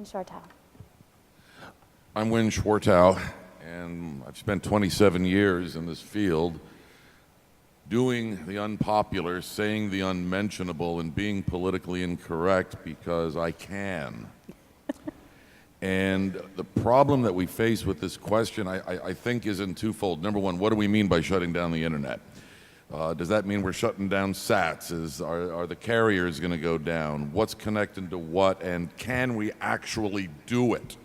Schwartau. I'm Winn Schwartau, and I've spent 27 years in this field doing the unpopular, saying the unmentionable, and being politically incorrect because I can. And the problem that we face with this question, I think, is in twofold. Number one, what do we mean by shutting down the internet? Does that mean we're shutting down SATs? Are the carriers going to go down? What's connected to what? And can we actually do it?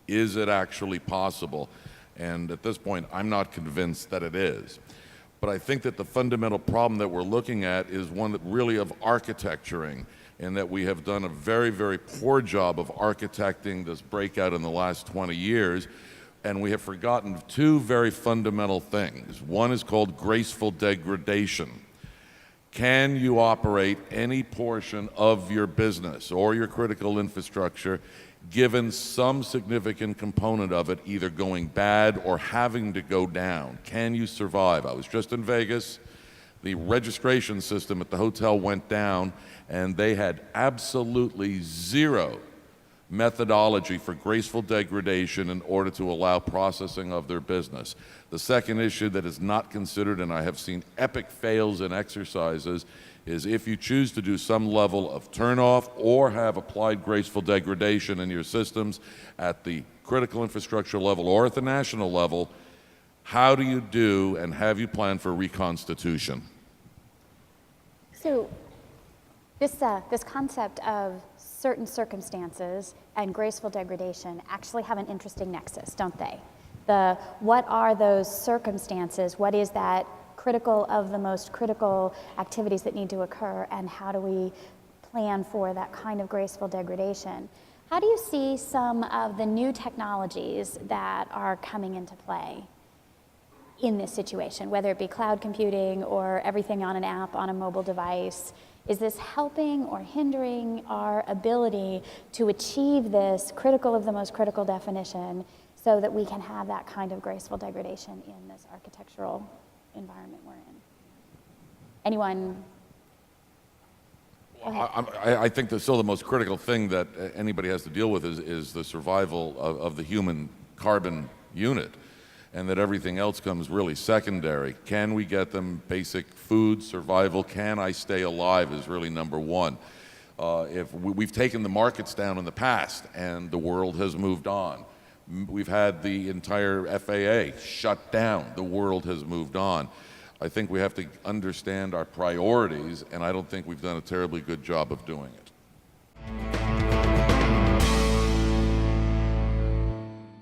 Is it actually possible? And at this point, I'm not convinced that it is. But I think that the fundamental problem that we're looking at is one that really of architecturing, and that we have done a very, very poor job of architecting this breakout in the last 20 years. And we have forgotten two very fundamental things. One is called graceful degradation. Can you operate any portion of your business or your critical infrastructure given some significant component of it either going bad or having to go down? Can you survive? I was just in Vegas. The registration system at the hotel went down, and they had absolutely zero methodology for graceful degradation in order to allow processing of their business. The second issue that is not considered, and I have seen epic fails in exercises, is if you choose to do some level of turnoff or have applied graceful degradation in your systems at the critical infrastructure level or at the national level, how do you do and have you planned for reconstitution? So this concept of certain circumstances and graceful degradation actually have an interesting nexus, don't they? What are those circumstances? What is that critical of the most critical activities that need to occur, and how do we plan for that kind of graceful degradation? How do you see some of the new technologies that are coming into play in this situation, whether it be cloud computing or everything on an app on a mobile device? Is this helping or hindering our ability to achieve this critical of the most critical definition so that we can have that kind of graceful degradation in this architectural environment we're in? Anyone? I think that still the most critical thing that anybody has to deal with is the survival of the human carbon unit, and that everything else comes really secondary. Can we get them basic food, survival? Can I stay alive is really number one. If we've taken the markets down in the past and the world has moved on. We've had the entire FAA shut down. The world has moved on. I think we have to understand our priorities, and I don't think we've done a terribly good job of doing it.